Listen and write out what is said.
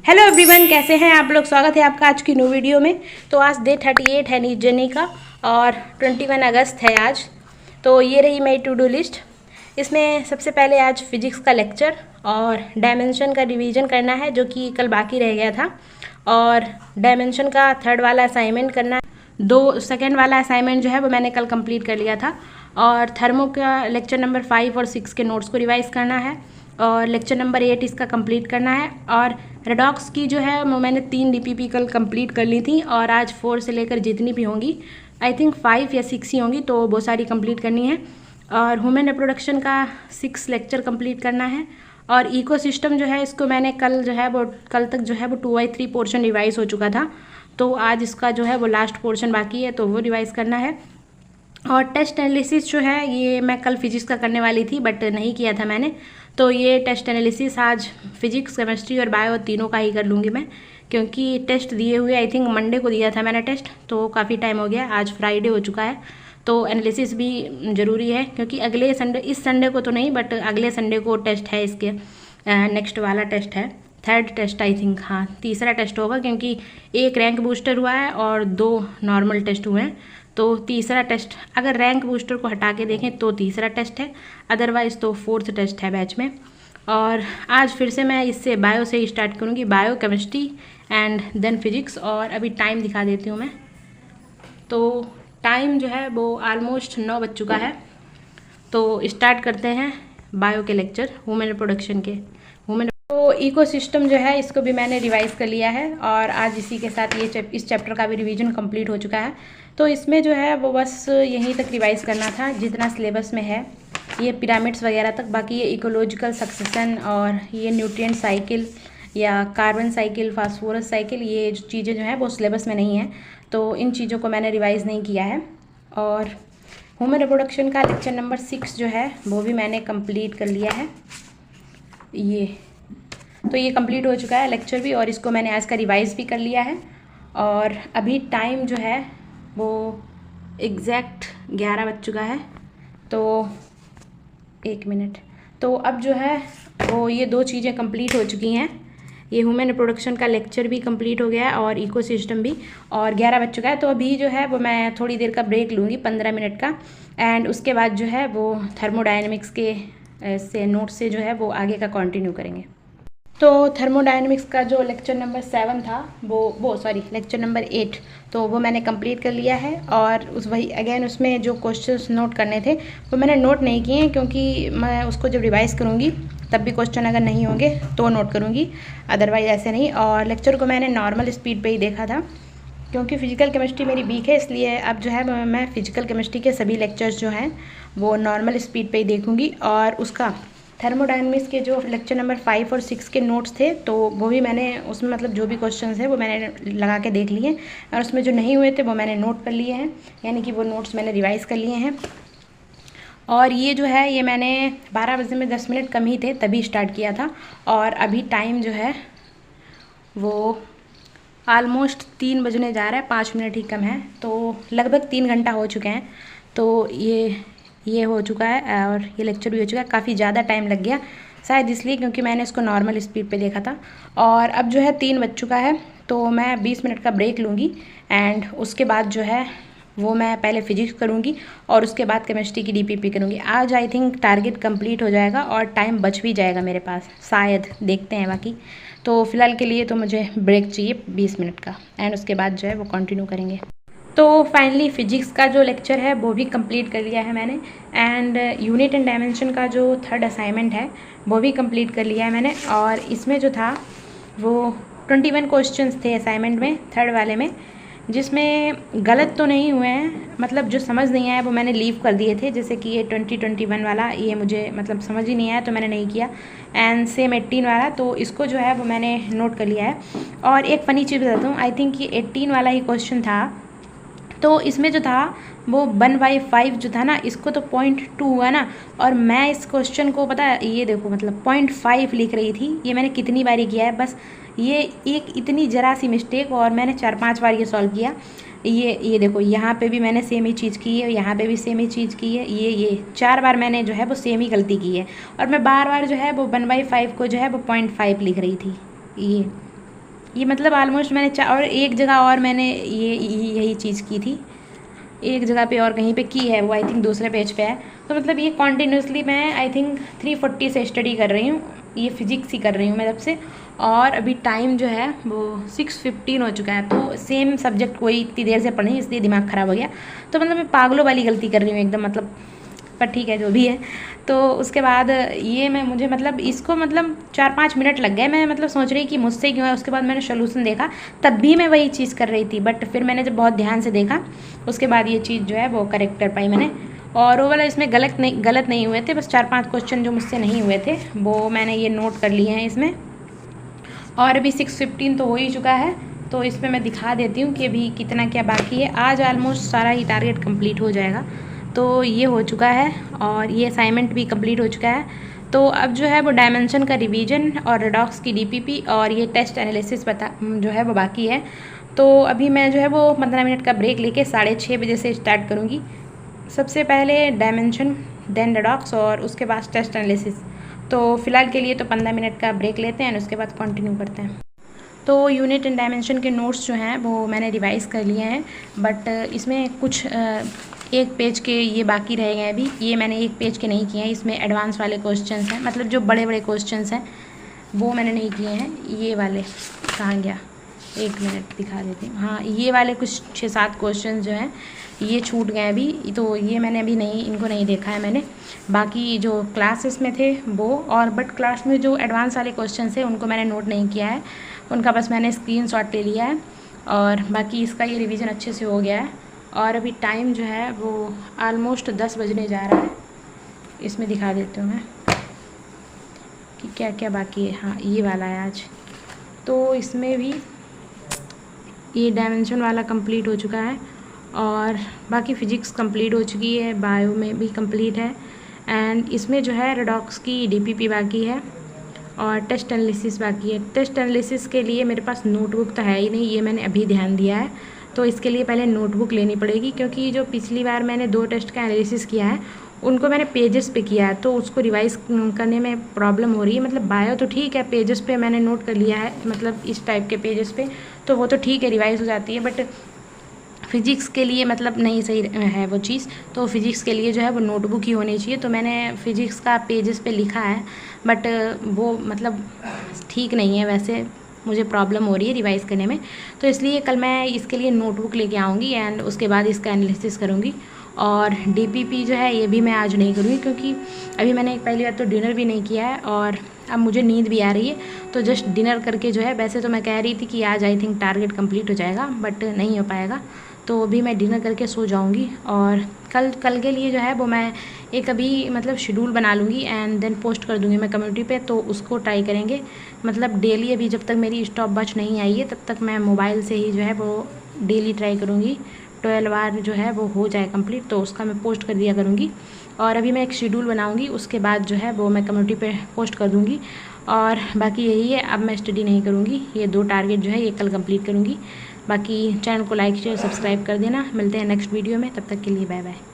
Hello everyone, कैसे हैं आप लोग। स्वागत है आपका आज की न्यू वीडियो में। तो आज डे 38 है नीट जर्नी का और 21 अगस्त है आज। तो ये रही मेरी टू डू लिस्ट। इसमें सबसे पहले आज फिजिक्स का लेक्चर और डायमेंशन का रिवीजन करना है जो कि कल बाकी रह गया था, और डायमेंशन का थर्ड वाला असाइनमेंट करना है। सेकेंड वाला असाइनमेंट जो है वो मैंने कल कंप्लीट कर लिया था, और थर्मो का लेक्चर नंबर 5 और 6 के नोट्स को रिवाइज़ करना है, और लेक्चर नंबर 8 इसका कंप्लीट करना है। और रेडॉक्स की जो है वो मैंने 3 डीपीपी कल कंप्लीट कर ली थी, और आज 4 से लेकर जितनी भी होंगी, आई थिंक 5 या 6 ही होंगी, तो बहुत सारी कंप्लीट करनी है। और ह्यूमन रिप्रोडक्शन का 6 लेक्चर कंप्लीट करना है। और इकोसिस्टम जो है इसको मैंने कल तक जो है वो 2/3 पोर्शन रिवाइज़ हो चुका था, तो आज इसका जो है वो लास्ट पोर्शन बाकी है, तो वो रिवाइज़ करना है। और टेस्ट एनालिसिस जो है ये मैं कल फिजिक्स का करने वाली थी बट नहीं किया था मैंने, तो ये टेस्ट एनालिसिस आज फिजिक्स, केमिस्ट्री और बायो तीनों का ही कर लूँगी मैं, क्योंकि टेस्ट दिए हुए आई थिंक मंडे को दिया था मैंने टेस्ट, तो काफ़ी टाइम हो गया, आज फ्राइडे हो चुका है। तो एनालिसिस भी ज़रूरी है क्योंकि अगले संडे, इस संडे को तो नहीं बट अगले संडे को टेस्ट है इसके, नेक्स्ट वाला टेस्ट है, थर्ड टेस्ट आई थिंक, हाँ तीसरा टेस्ट होगा, क्योंकि एक रैंक बूस्टर हुआ है और 2 नॉर्मल टेस्ट हुए हैं, तो तीसरा टेस्ट, अगर रैंक बूस्टर को हटा के देखें तो तीसरा टेस्ट है, अदरवाइज़ तो 4th टेस्ट है बैच में। और आज फिर से मैं इससे बायो से ही स्टार्ट करूँगी, bio, chemistry and then physics. और अभी टाइम दिखा देती हूँ मैं, तो टाइम जो है वो ऑलमोस्ट 9 बज चुका है। तो स्टार्ट करते हैं बायो के लेक्चर, ह्यूमन रिप्रोडक्शन के। तो इकोसिस्टम जो है इसको भी मैंने रिवाइज़ कर लिया है, और आज इसी के साथ इस चैप्टर का भी रिवीजन कंप्लीट हो चुका है। तो इसमें जो है वो बस यहीं तक रिवाइज़ करना था जितना सिलेबस में है, ये पिरामिड्स वगैरह तक। बाकी ये इकोलॉजिकल सक्सेशन और ये न्यूट्रिएंट साइकिल या कार्बन साइकिल, फास्फोरस साइकिल, ये जो चीज़ें जो हैं वो सिलेबस में नहीं है, तो इन चीज़ों को मैंने रिवाइज़ नहीं किया है। और ह्यूमन रिप्रोडक्शन का लेक्चर नंबर 6 जो है वो भी मैंने कंप्लीट कर लिया है, ये कंप्लीट हो चुका है लेक्चर भी, और इसको मैंने आज का रिवाइज़ भी कर लिया है। और अभी टाइम जो है वो एग्जैक्ट 11 बज चुका है, तो 1 मिनट। तो अब जो है वो ये 2 चीज़ें कंप्लीट हो चुकी हैं, ये ह्यूमन रिप्रोडक्शन का लेक्चर भी कंप्लीट हो गया है और इकोसिस्टम भी, और 11 बज चुका है। तो अभी जो है वो मैं थोड़ी देर का ब्रेक लूँगी, 15 मिनट का, एंड उसके बाद जो है वो थर्मोडायनेमिक्स के से नोट से जो है वो आगे का कंटिन्यू करेंगे। तो थर्मोडायनेमिक्स का जो लेक्चर नंबर 7 था लेक्चर नंबर 8, तो वो मैंने कंप्लीट कर लिया है। और उसमें जो क्वेश्चंस नोट करने थे वो मैंने नोट नहीं किए हैं, क्योंकि मैं उसको जब रिवाइज़ करूँगी तब भी क्वेश्चन अगर नहीं होंगे तो नोट करूँगी, अदरवाइज़ ऐसे नहीं। और लेक्चर को मैंने नॉर्मल स्पीड पर ही देखा था, क्योंकि फिजिकल केमिस्ट्री मेरी वीक है, इसलिए अब जो है मैं फिजिकल केमिस्ट्री के सभी लेक्चर्स जो हैं वो नॉर्मल स्पीड पे ही देखूँगी। और उसका थर्मोडायनेमिक्स के जो लेक्चर नंबर 5 और 6 के नोट्स थे, तो वो भी मैंने उसमें मतलब जो भी क्वेश्चंस हैं वो मैंने लगा के देख लिए, और उसमें जो नहीं हुए थे वो मैंने नोट कर लिए हैं, यानी कि वो नोट्स मैंने रिवाइज़ कर लिए हैं। और ये जो है ये मैंने 12 बजे में 10 मिनट कम ही थे तभी स्टार्ट किया था, और अभी टाइम जो है वो ऑलमोस्ट 3 बजने जा रहा है, 5 मिनट ही कम है, तो लगभग 3 घंटा हो चुके हैं। तो ये हो चुका है और ये लेक्चर भी हो चुका है, काफ़ी ज़्यादा टाइम लग गया शायद इसलिए क्योंकि मैंने इसको नॉर्मल स्पीड पे देखा था। और अब जो है 3 बज चुका है, तो मैं 20 मिनट का ब्रेक लूँगी, एंड उसके बाद जो है वो मैं पहले फिजिक्स करूँगी और उसके बाद केमिस्ट्री की डीपीपी करूँगी। आज आई थिंक टारगेट कंप्लीट हो जाएगा और टाइम बच भी जाएगा मेरे पास, शायद, देखते हैं बाकी। तो फ़िलहाल के लिए तो मुझे ब्रेक चाहिए 20 मिनट का, एंड उसके बाद जो है वो कंटिन्यू करेंगे। तो फाइनली फिजिक्स का जो लेक्चर है वो भी कंप्लीट कर लिया है मैंने, एंड यूनिट एंड डायमेंशन का जो थर्ड असाइनमेंट है वो भी कंप्लीट कर लिया है मैंने। और इसमें जो था वो 21 क्वेश्चंस थे असाइनमेंट में, थर्ड वाले में, जिसमें गलत तो नहीं हुए हैं, मतलब जो समझ नहीं आया वो मैंने लीव कर दिए थे, जैसे कि ये 2021 वाला, ये मुझे मतलब समझ ही नहीं आया तो मैंने नहीं किया, एंड सेम 18 वाला, तो इसको जो है वो मैंने नोट कर लिया है। और एक फ़नी चीज़ बताता हूँ, आई थिंक ये 18 वाला ही क्वेश्चन था, तो इसमें जो था वो 1/5 जो था ना, इसको तो 0.2 हुआ ना, और मैं इस क्वेश्चन को पता है, ये देखो मतलब 0.5 लिख रही थी, ये मैंने कितनी बारी किया है, बस ये एक इतनी ज़रा सी मिस्टेक, और मैंने 4-5 बार ये सॉल्व किया। ये देखो यहाँ पे भी मैंने सेम ही चीज़ की है, यहाँ पे भी सेम ही चीज़ की है, ये 4 बार मैंने जो है वो सेम ही गलती की है, और मैं बार बार जो है वो 1/5 को जो है वो 0.5 लिख रही थी। ये ये मतलब ऑलमोस्ट मैंने और एक जगह और मैंने यही चीज़ की थी, एक जगह पे और कहीं पे की है, वो आई थिंक दूसरे पेज पे है। तो मतलब ये कॉन्टीन्यूसली मैं आई थिंक 340 से स्टडी कर रही हूँ, ये फिजिक्स ही कर रही हूँ मैं तब से। और अभी टाइम जो है वो 6:15 हो चुका है। तो सेम सब्जेक्ट कोई इतनी देर से पढ़ी, इसलिए दिमाग ख़राब हो गया। तो मतलब मैं पागलों वाली गलती कर रही हूँ एकदम, मतलब पर ठीक है जो भी है। तो उसके बाद ये मुझे मतलब इसको मतलब 4-5 मिनट लग गए। मैं मतलब सोच रही कि मुझसे क्यों है। उसके बाद मैंने सोल्यूशन देखा, तब भी मैं वही चीज़ कर रही थी, बट फिर मैंने जब बहुत ध्यान से देखा उसके बाद ये चीज़ जो है वो करेक्ट कर पाई मैंने। और वो वाला इसमें गलत नहीं हुए थे, बस 4-5 क्वेश्चन जो मुझसे नहीं हुए थे वो मैंने ये नोट कर लिए हैं इसमें। और अभी 6:15 तो हो ही चुका है, तो इसमें मैं दिखा देती हूँ कि अभी कितना क्या बाकी है। आज ऑलमोस्ट सारा ही टारगेट कंप्लीट हो जाएगा। तो ये हो चुका है और ये असाइनमेंट भी कंप्लीट हो चुका है। तो अब जो है वो डायमेंशन का रिवीजन और रेडॉक्स की डीपीपी और ये टेस्ट एनालिसिस जो है वो बाकी है। तो अभी मैं जो है वो 15 मिनट का ब्रेक लेके 6:30 बजे से स्टार्ट करूँगी। सबसे पहले डायमेंशन, देन रेडॉक्स और उसके बाद टेस्ट एनालिसिस। तो फ़िलहाल के लिए तो 15 मिनट का ब्रेक लेते हैं और उसके बाद कंटिन्यू करते हैं। तो यूनिट एंड डायमेंशन के नोट्स जो हैं वो मैंने रिवाइज़ कर लिए हैं, बट इसमें कुछ एक पेज के ये बाकी रह गए अभी। ये मैंने एक पेज के नहीं किए हैं, इसमें एडवांस वाले क्वेश्चंस हैं, मतलब जो बड़े बड़े क्वेश्चंस हैं वो मैंने नहीं किए हैं। ये वाले कहाँ गया, एक मिनट दिखा देती हूँ। हाँ, ये वाले कुछ 6-7 क्वेश्चन जो हैं ये छूट गए अभी, तो ये मैंने अभी इनको नहीं देखा है मैंने। बाकी जो क्लासेस में थे वो, और बट क्लास में जो एडवांस वाले क्वेश्चन थे उनको मैंने नोट नहीं किया है, उनका बस मैंने स्क्रीनशॉट ले लिया है। और बाकी इसका ये रिवीजन अच्छे से हो गया है। और अभी टाइम जो है वो ऑलमोस्ट 10 बजने जा रहा है। इसमें दिखा देती हूँ मैं कि क्या क्या बाकी है। हाँ, ये वाला है आज। तो इसमें भी ये डायमेंशन वाला कंप्लीट हो चुका है और बाकी फ़िज़िक्स कंप्लीट हो चुकी है, बायो में भी कंप्लीट है। एंड इसमें जो है रेडॉक्स की डीपीपी बाकी है और टेस्ट एनालिसिस बाकी है। टेस्ट एनालिसिस के लिए मेरे पास नोटबुक तो है ही नहीं, ये मैंने अभी ध्यान दिया है। तो इसके लिए पहले नोटबुक लेनी पड़ेगी, क्योंकि जो पिछली बार मैंने 2 टेस्ट का एनालिसिस किया है उनको मैंने पेजेस पे किया है, तो उसको रिवाइज़ करने में प्रॉब्लम हो रही है। मतलब बायो तो ठीक है, पेजेस पे मैंने नोट कर लिया है, मतलब इस टाइप के पेजेस पे, तो वो तो ठीक है, रिवाइज़ हो जाती है। बट फ़िज़िक्स के लिए मतलब नहीं सही है वो चीज़। तो फ़िज़िक्स के लिए जो है वो नोटबुक ही होनी चाहिए। तो मैंने फ़िज़िक्स का पेजेस पे लिखा है, बट वो मतलब ठीक नहीं है, वैसे मुझे प्रॉब्लम हो रही है रिवाइज़ करने में। तो इसलिए कल मैं इसके लिए नोटबुक लेके आऊँगी एंड उसके बाद इसका एनालिसिस करूँगी। और डीपीपी जो है ये भी मैं आज नहीं करूँगी, क्योंकि अभी मैंने पहली बार तो डिनर भी नहीं किया है और अब मुझे नींद भी आ रही है। तो जस्ट डिनर करके जो है, वैसे तो मैं कह रही थी कि आज आई थिंक टारगेट कंप्लीट हो जाएगा, बट नहीं हो पाएगा। तो अभी मैं डिनर करके सो जाऊँगी और कल के लिए जो है वो मैं एक अभी मतलब शेड्यूल बना लूँगी एंड देन पोस्ट कर दूँगी मैं कम्युनिटी पे। तो उसको ट्राई करेंगे, मतलब डेली अभी जब तक मेरी स्टॉप वॉच नहीं आई है तब तक मैं मोबाइल से ही जो है वो डेली ट्राई करूँगी 12 आवर जो है वो हो जाए कंप्लीट, तो उसका मैं पोस्ट कर दिया करूँगी। और अभी मैं एक शेड्यूल बनाऊँगी, उसके बाद जो है वो मैं कम्युनिटी पे पोस्ट कर दूँगी। और बाकी यही है, अब मैं स्टडी नहीं करूँगी, ये 2 टारगेट जो है ये कल कंप्लीट करूँगी। बाकी चैनल को लाइक शेयर सब्सक्राइब कर देना। मिलते हैं नेक्स्ट वीडियो में, तब तक के लिए बाय बाय।